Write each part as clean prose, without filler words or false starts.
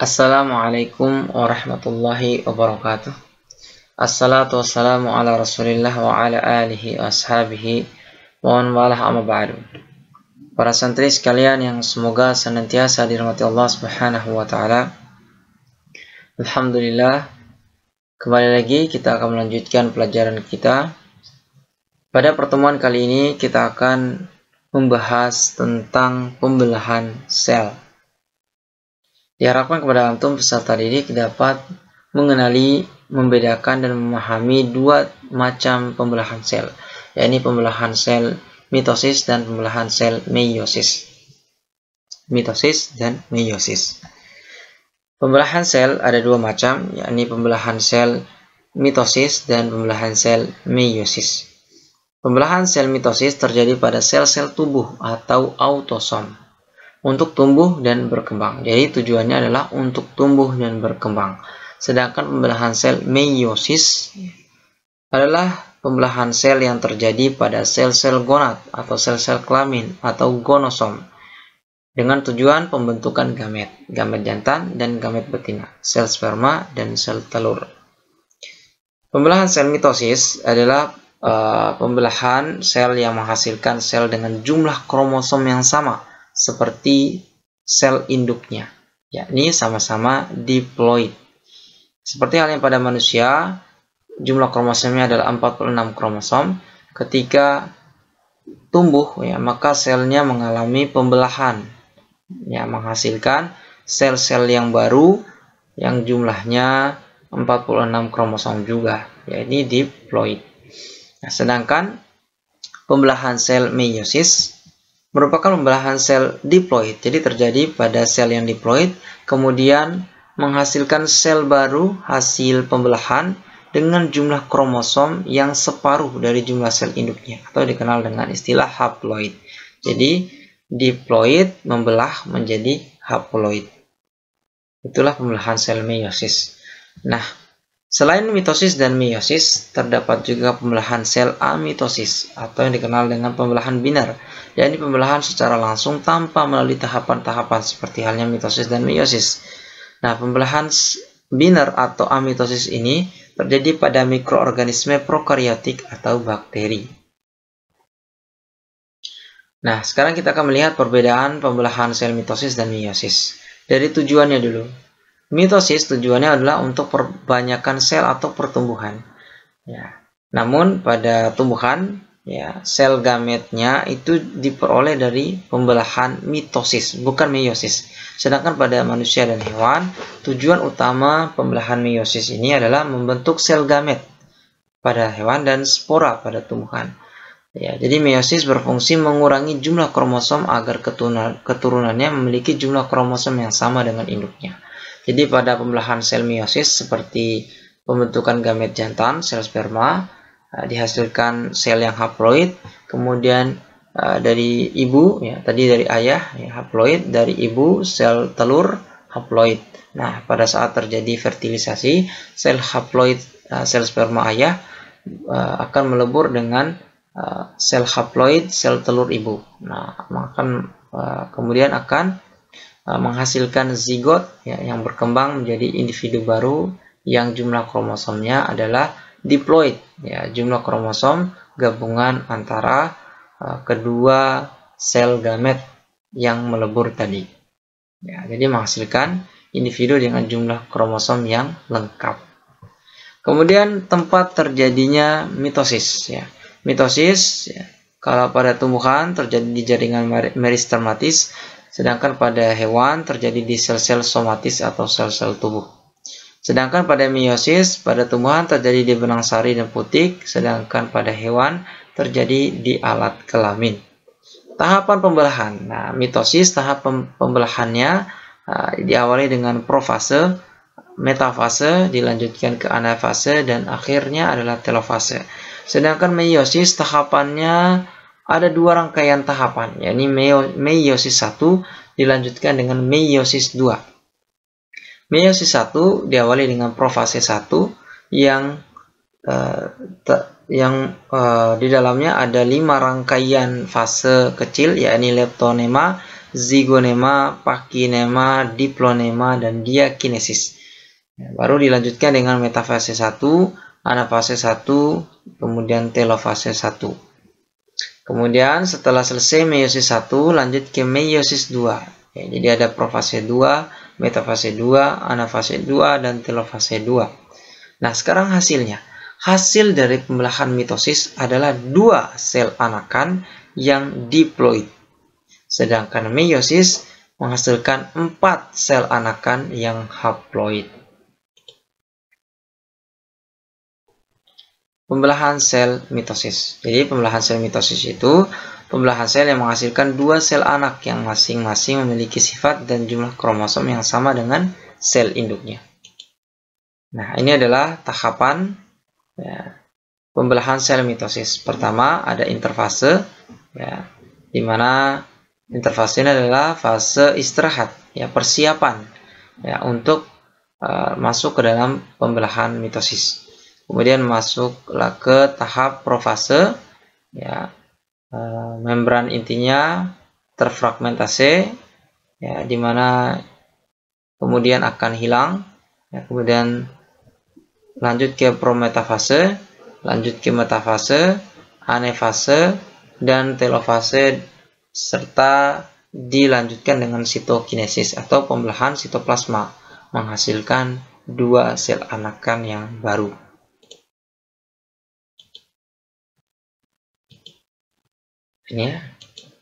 Assalamualaikum warahmatullahi wabarakatuh. Assalatu wassalamu ala rasulillah wa ala alihi wa ashabihi wa man walah amma ba'du. Para santri sekalian yang semoga senantiasa dirahmati Allah Subhanahu wa taala. Alhamdulillah, kembali lagi kita akan melanjutkan pelajaran kita. Pada pertemuan kali ini kita akan membahas tentang pembelahan sel. Diharapkan kepada antum peserta didik dapat mengenali, membedakan dan memahami dua macam pembelahan sel, yakni pembelahan sel mitosis dan pembelahan sel meiosis. Mitosis dan meiosis. Pembelahan sel ada dua macam, yakni pembelahan sel mitosis dan pembelahan sel meiosis. Pembelahan sel mitosis terjadi pada sel-sel tubuh atau autosom untuk tumbuh dan berkembang. Jadi tujuannya adalah untuk tumbuh dan berkembang. Sedangkan pembelahan sel meiosis adalah pembelahan sel yang terjadi pada sel-sel gonad atau sel-sel kelamin atau gonosom dengan tujuan pembentukan gamet, gamet jantan dan gamet betina, sel sperma dan sel telur. Pembelahan sel mitosis adalah pembelahan sel yang menghasilkan sel dengan jumlah kromosom yang sama seperti sel induknya, yakni sama-sama diploid. Seperti halnya pada manusia, jumlah kromosomnya adalah 46 kromosom. Ketika tumbuh, maka selnya mengalami pembelahan, menghasilkan sel-sel yang baru yang jumlahnya 46 kromosom juga, yakni diploid. Nah, sedangkan pembelahan sel meiosis merupakan pembelahan sel diploid. Jadi terjadi pada sel yang diploid, kemudian menghasilkan sel baru hasil pembelahan dengan jumlah kromosom yang separuh dari jumlah sel induknya, atau dikenal dengan istilah haploid. Jadi diploid membelah menjadi haploid. Itulah pembelahan sel meiosis. Nah, selain mitosis dan meiosis, terdapat juga pembelahan sel amitosis atau yang dikenal dengan pembelahan binar, yakni pembelahan secara langsung tanpa melalui tahapan-tahapan seperti halnya mitosis dan meiosis. Nah, pembelahan binar atau amitosis ini terjadi pada mikroorganisme prokariotik atau bakteri. Nah, sekarang kita akan melihat perbedaan pembelahan sel mitosis dan meiosis. Dari tujuannya dulu. Mitosis tujuannya adalah untuk perbanyakan sel atau pertumbuhan. Namun pada tumbuhan, sel gametnya itu diperoleh dari pembelahan mitosis, bukan meiosis. Sedangkan pada manusia dan hewan, tujuan utama pembelahan meiosis ini adalah membentuk sel gamet pada hewan dan spora pada tumbuhan. Jadi meiosis berfungsi mengurangi jumlah kromosom agar keturunannya memiliki jumlah kromosom yang sama dengan induknya. Jadi pada pembelahan sel meiosis seperti pembentukan gamet jantan, sel sperma, dihasilkan sel yang haploid, kemudian dari ibu, tadi dari ayah, haploid, dari ibu sel telur haploid. Nah, pada saat terjadi fertilisasi, sel haploid, sel sperma ayah akan melebur dengan sel haploid, sel telur ibu. Nah, kemudian akan menghasilkan zigot yang berkembang menjadi individu baru yang jumlah kromosomnya adalah diploid, jumlah kromosom gabungan antara kedua sel gamet yang melebur tadi. Jadi menghasilkan individu dengan jumlah kromosom yang lengkap. Kemudian tempat terjadinya mitosis. Mitosis kalau pada tumbuhan terjadi di jaringan meristermatis, sedangkan pada hewan terjadi di sel-sel somatis atau sel-sel tubuh. Sedangkan pada meiosis, pada tumbuhan terjadi di benang sari dan putik, sedangkan pada hewan terjadi di alat kelamin. Tahapan pembelahan. Nah, mitosis tahap pembelahannya diawali dengan profase, metafase, dilanjutkan ke anafase, dan akhirnya adalah telofase. Sedangkan meiosis tahapannya ada dua rangkaian tahapan, yakni meiosis 1 dilanjutkan dengan meiosis 2. Meiosis 1 diawali dengan profase 1 yang di dalamnya ada 5 rangkaian fase kecil, yakni leptonema, zigonema, pakinema, diplonema, dan diakinesis. Baru dilanjutkan dengan metafase 1, anafase 1, kemudian telofase 1. Kemudian setelah selesai meiosis 1, lanjut ke meiosis 2. Jadi ada profase 2, metafase 2, anafase 2, dan telofase 2. Nah, sekarang hasilnya. Hasil dari pembelahan mitosis adalah 2 sel anakan yang diploid. Sedangkan meiosis menghasilkan 4 sel anakan yang haploid. Pembelahan sel mitosis. Jadi pembelahan sel mitosis itu pembelahan sel yang menghasilkan 2 sel anak yang masing-masing memiliki sifat dan jumlah kromosom yang sama dengan sel induknya. Nah, ini adalah tahapan pembelahan sel mitosis. Pertama ada interfase, di mana interfase ini adalah fase istirahat, persiapan untuk masuk ke dalam pembelahan mitosis. Kemudian masuklah ke tahap profase, membran intinya terfragmentasi, di mana kemudian akan hilang, kemudian lanjut ke prometafase, lanjut ke metafase, anefase, dan telofase, serta dilanjutkan dengan sitokinesis atau pembelahan sitoplasma, menghasilkan 2 sel anakan yang baru. Ini ya,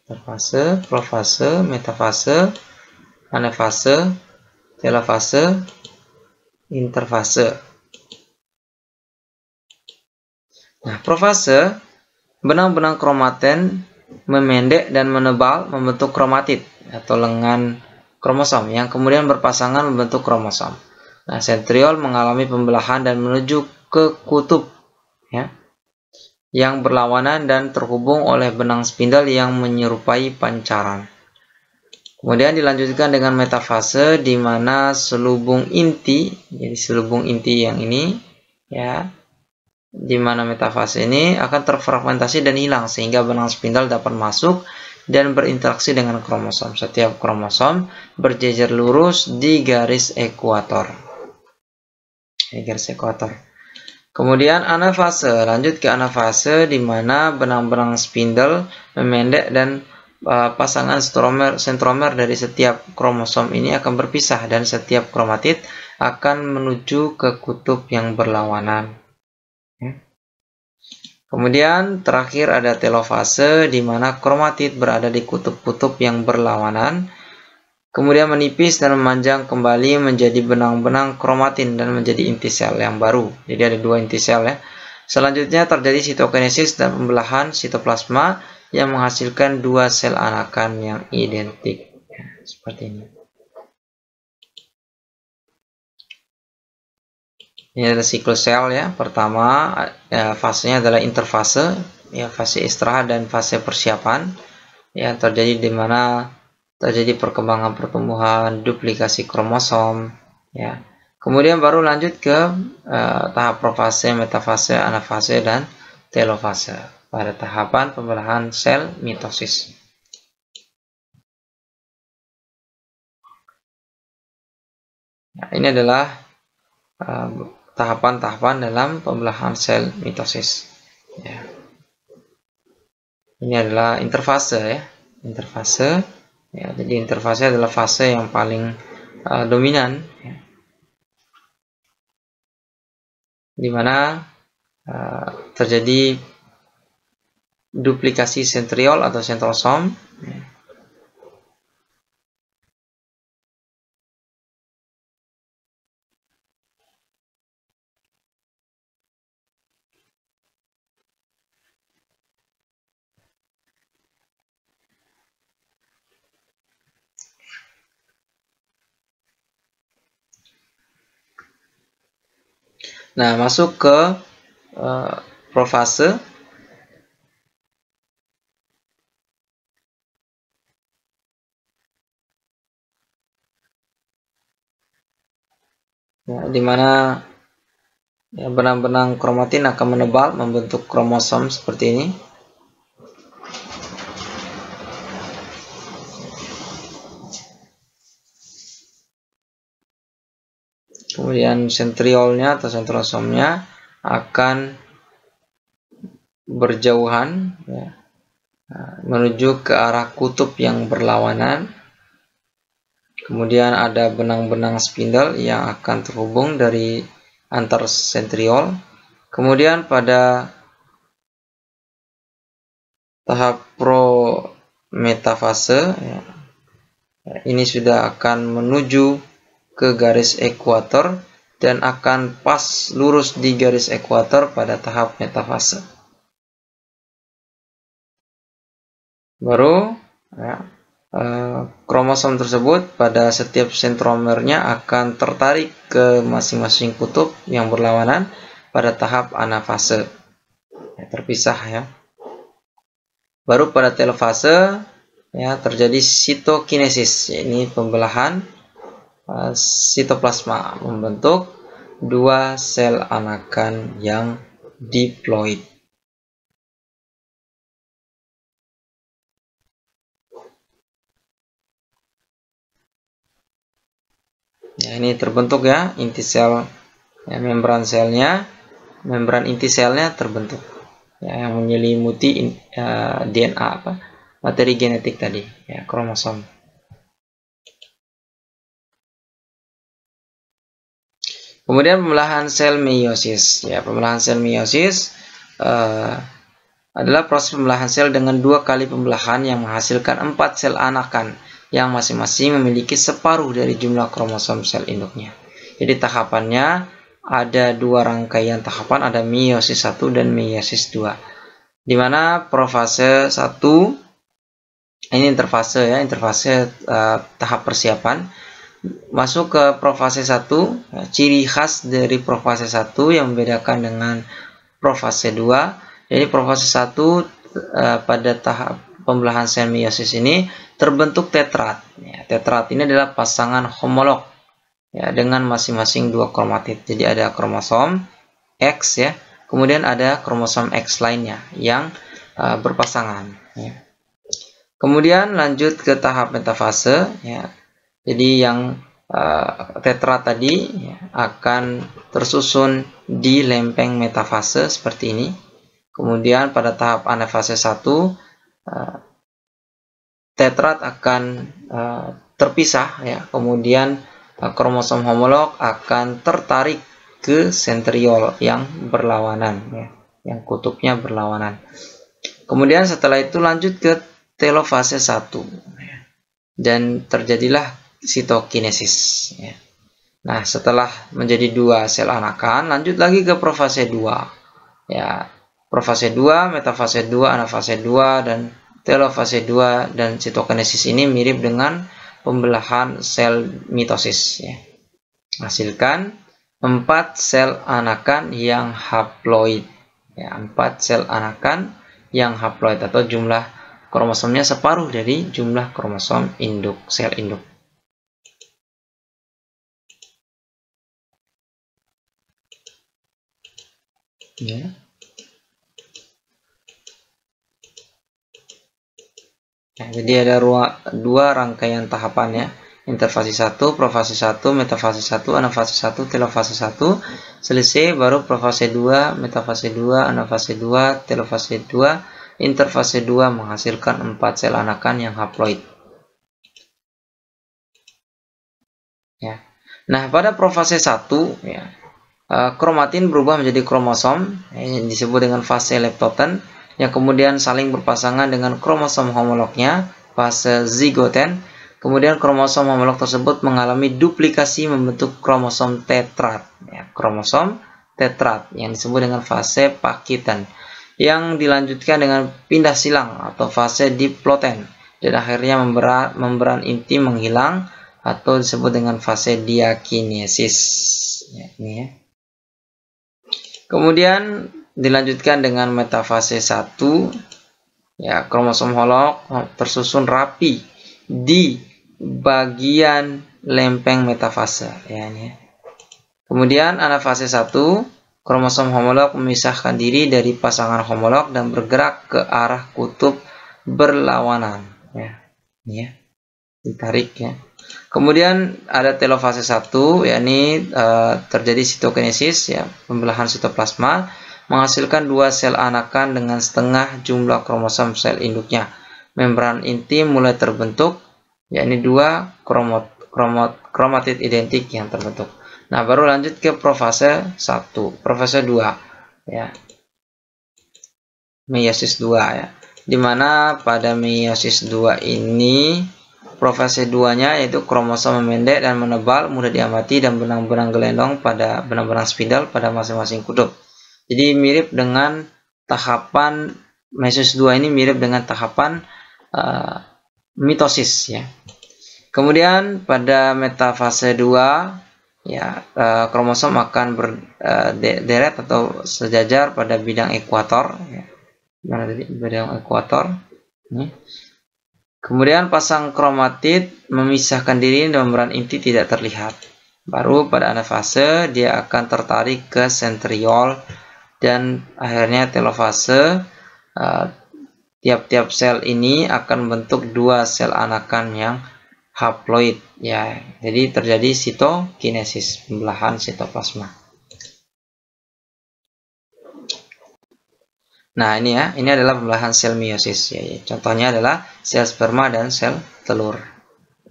interfase, profase, metafase, anefase, telofase, interfase. Nah, profase, benang-benang kromatin memendek dan menebal membentuk kromatid atau lengan kromosom yang kemudian berpasangan membentuk kromosom. Nah, sentriol mengalami pembelahan dan menuju ke kutub yang berlawanan dan terhubung oleh benang spindel yang menyerupai pancaran. Kemudian dilanjutkan dengan metafase, di mana selubung inti, jadi selubung inti yang ini, di mana metafase ini akan terfragmentasi dan hilang sehingga benang spindel dapat masuk dan berinteraksi dengan kromosom. Setiap kromosom berjejer lurus di garis ekuator. Kemudian anafase, lanjut ke anafase, di mana benang-benang spindel memendek dan pasangan sentromer dari setiap kromosom ini akan berpisah dan setiap kromatid akan menuju ke kutub yang berlawanan. Kemudian terakhir ada telofase, di mana kromatid berada di kutub-kutub yang berlawanan, kemudian menipis dan memanjang kembali menjadi benang-benang kromatin dan menjadi inti sel yang baru. Jadi ada 2 inti sel ya. Selanjutnya terjadi sitokinesis dan pembelahan sitoplasma yang menghasilkan 2 sel anakan yang identik. Seperti ini. Ini adalah siklus sel ya. Pertama fasenya adalah interfase, fase istirahat dan fase persiapan. Terjadi di mana terjadi perkembangan pertumbuhan, duplikasi kromosom, Kemudian baru lanjut ke tahap profase, metafase, anafase, dan telofase pada tahapan pembelahan sel mitosis. Nah, ini adalah tahapan-tahapan dalam pembelahan sel mitosis. Ini adalah interfase interfase. Jadi interfase adalah fase yang paling dominan, di mana terjadi duplikasi sentriol atau sentrosom. Nah, masuk ke profase. Di mana benang-benang kromatin akan menebal membentuk kromosom seperti ini. kemudian sentriolnya atau sentrosomnya akan berjauhan, ya, menuju ke arah kutub yang berlawanan. Kemudian ada benang-benang spindle yang akan terhubung dari antar sentriol. Kemudian pada tahap prometafase, ya, ini sudah akan menuju ke garis ekuator dan akan pas lurus di garis ekuator pada tahap metafase. Baru, ya, kromosom tersebut pada setiap sentromernya akan tertarik ke masing-masing kutub yang berlawanan pada tahap anafase, ya, terpisah, ya. Baru pada telofase, ya, terjadi sitokinesis, ini pembelahan sitoplasma membentuk dua sel anakan yang diploid. Ya, ini terbentuk, ya, inti sel, ya, membran selnya, membran inti selnya terbentuk, ya, yang menyelimuti DNA, materi genetik tadi, ya, kromosom. Kemudian pembelahan sel meiosis, ya, pembelahan sel meiosis adalah proses pembelahan sel dengan 2 kali pembelahan yang menghasilkan 4 sel anakan yang masing-masing memiliki separuh dari jumlah kromosom sel induknya. Jadi tahapannya ada 2 rangkaian tahapan, ada meiosis 1 dan meiosis 2. Di mana profase 1 ini interfase, ya, interfase tahap persiapan. Masuk ke profase 1, ya, ciri khas dari profase 1 yang membedakan dengan profase 2. Jadi profase 1 pada tahap pembelahan sel meiosis ini terbentuk tetrat. Ya, tetrat ini adalah pasangan homolog, ya, dengan masing-masing 2 kromatid. Jadi ada kromosom X, ya, kemudian ada kromosom X lainnya yang berpasangan, ya. Kemudian lanjut ke tahap metafase, ya. Jadi yang tetrat tadi, ya, akan tersusun di lempeng metafase seperti ini. Kemudian pada tahap anafase 1 tetrat akan terpisah, ya. Kemudian kromosom homolog akan tertarik ke sentriol yang berlawanan, ya, yang kutubnya berlawanan. Kemudian setelah itu lanjut ke telofase 1, ya, dan terjadilah sitokinesis, ya. Nah, setelah menjadi 2 sel anakan, lanjut lagi ke profase 2, ya. Profase 2, metafase 2, anafase 2, dan telofase 2 dan sitokinesis ini mirip dengan pembelahan sel mitosis, ya. Hasilkan 4 sel anakan yang haploid, ya, 4 sel anakan yang haploid atau jumlah kromosomnya separuh dari jumlah kromosom induk, sel induk. Ya. Nah, jadi ada 2 rangkaian tahapan, ya. Interfase 1, profase 1, metafase 1, anafase 1, telofase 1. Selesai baru profase 2, metafase 2, anafase 2, telofase 2, interfase 2 menghasilkan 4 sel anakan yang haploid. Ya. Nah, pada profase 1, ya, kromatin berubah menjadi kromosom, yang disebut dengan fase leptoten, yang kemudian saling berpasangan dengan kromosom homolognya, fase zigoten. Kemudian kromosom homolog tersebut mengalami duplikasi membentuk kromosom tetrat, ya, kromosom tetrat yang disebut dengan fase pakitan, yang dilanjutkan dengan pindah silang atau fase diploten, dan akhirnya membran inti menghilang atau disebut dengan fase diakinesis, ya, ini, ya. Kemudian dilanjutkan dengan metafase 1, ya, kromosom homolog tersusun rapi di bagian lempeng metafase, ya, ini, ya. Kemudian anafase 1, kromosom homolog memisahkan diri dari pasangan homolog dan bergerak ke arah kutub berlawanan, ya, ini, ya. ditarik ya. Kemudian ada telofase 1, yakni terjadi sitokinesis ya, pembelahan sitoplasma menghasilkan 2 sel anakan dengan setengah jumlah kromosom sel induknya. Membran inti mulai terbentuk, yakni 2 kromatid identik yang terbentuk. Nah, baru lanjut ke profase 1, profase 2 ya. Meiosis 2 ya. Dimana pada meiosis 2 ini profase 2-nya yaitu kromosom memendek dan menebal, mudah diamati, dan benang-benang gelendong pada benang-benang spindle pada masing-masing kutub. Jadi mirip dengan tahapan meiosis 2 ini mirip dengan tahapan mitosis ya. Kemudian pada metafase 2 ya, kromosom akan berderet atau sejajar pada bidang ekuator ya. Bidang ekuator ini. Kemudian pasang kromatid memisahkan diri dan membran inti tidak terlihat. Baru pada anafase dia akan tertarik ke sentriol dan akhirnya telofase. Tiap-tiap sel ini akan membentuk 2 sel anakan yang haploid ya. Jadi terjadi sitokinesis, pembelahan sitoplasma. Nah, ini ya, ini adalah pembelahan sel meiosis ya. Contohnya adalah sel sperma dan sel telur.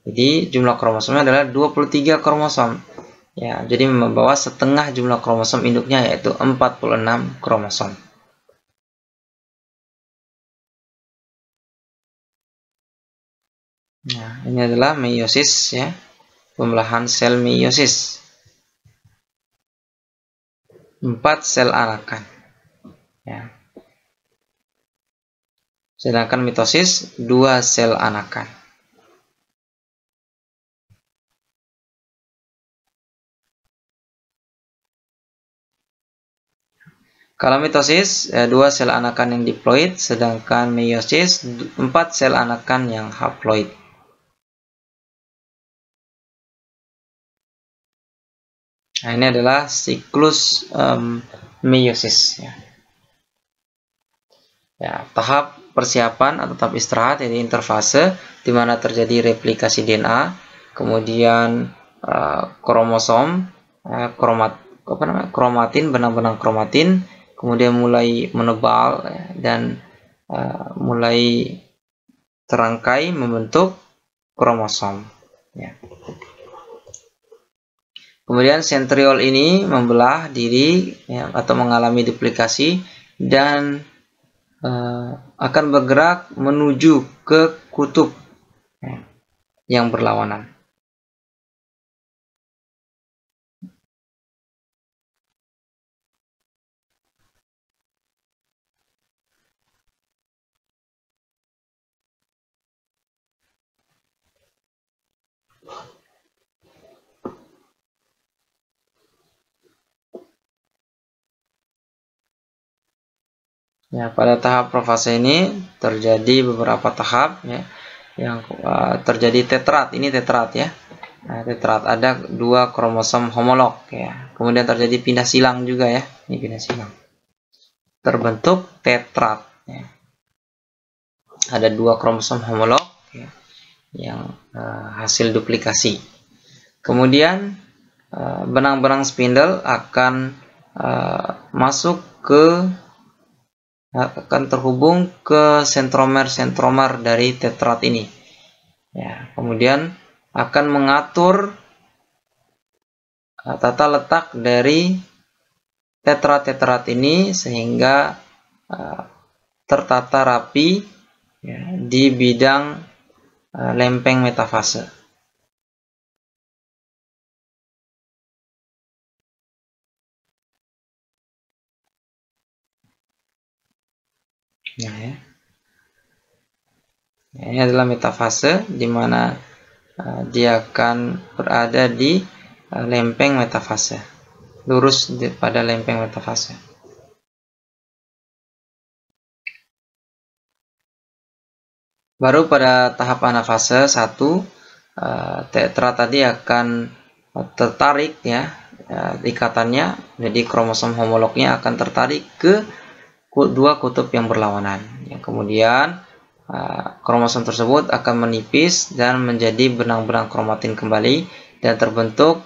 Jadi jumlah kromosomnya adalah 23 kromosom. Ya, jadi membawa setengah jumlah kromosom induknya yaitu 46 kromosom. Nah, ini adalah meiosis ya. Pembelahan sel meiosis. 4 sel anakan. Ya. Sedangkan mitosis 2 sel anakan. Kalau mitosis 2 sel anakan yang diploid, sedangkan meiosis 4 sel anakan yang haploid. Nah, ini adalah siklus meiosis ya. Ya, tahap persiapan atau tahap istirahat yaitu interfase, di mana terjadi replikasi DNA, kemudian kromosom, kromatin, benang-benang kromatin, kemudian mulai menebal dan mulai terangkai membentuk kromosom. Ya. Kemudian sentriol ini membelah diri ya, atau mengalami duplikasi dan akan bergerak menuju ke kutub ya, yang berlawanan. Ya, pada tahap profase ini terjadi beberapa tahap ya, yang terjadi tetrat. Ini tetrat ya. Nah, tetrat ada 2 kromosom homolog ya. Kemudian terjadi pindah silang juga ya. Ini pindah silang. Terbentuk tetrat ya. Ada 2 kromosom homolog ya, yang hasil duplikasi. Kemudian benang-benang spindle akan masuk ke akan terhubung ke sentromer dari tetrat ini. Ya, kemudian akan mengatur tata letak dari tetrat ini sehingga tertata rapi ya, di bidang lempeng metafase. Nah, ya. Ini adalah metafase di mana dia akan berada di lempeng metafase, lurus pada lempeng metafase. Baru pada tahap anafase 1, tetra tadi akan tertarik ya, ikatannya, jadi kromosom homolognya akan tertarik ke 2 kutub yang berlawanan. Yang kemudian kromosom tersebut akan menipis dan menjadi benang-benang kromatin kembali dan terbentuk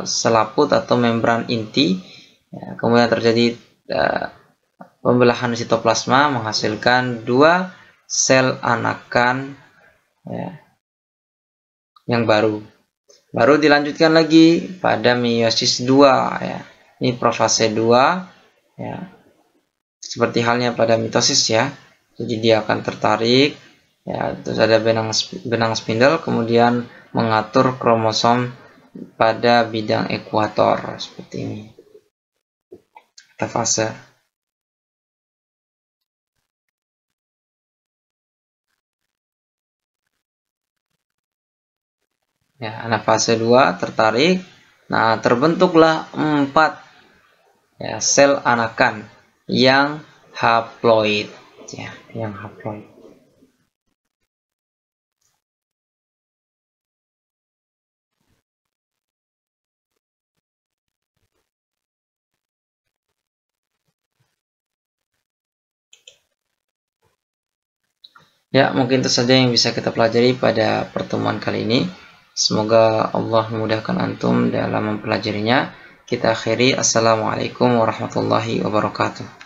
selaput atau membran inti. Ya, kemudian terjadi pembelahan sitoplasma menghasilkan 2 sel anakan, ya, yang baru dilanjutkan lagi pada meiosis 2, ya. Ini profase 2, ya. Seperti halnya pada mitosis, ya. Jadi dia akan tertarik, ya, terus ada benang spindle, kemudian mengatur kromosom pada bidang ekuator seperti ini. Fase. Ya, anafase 2 tertarik. Nah, terbentuklah 4, ya, sel anakan yang haploid, ya, yang haploid. Ya, mungkin itu saja yang bisa kita pelajari pada pertemuan kali ini. Semoga Allah memudahkan antum dalam mempelajarinya. Kita akhiri. Assalamualaikum warahmatullahi wabarakatuh.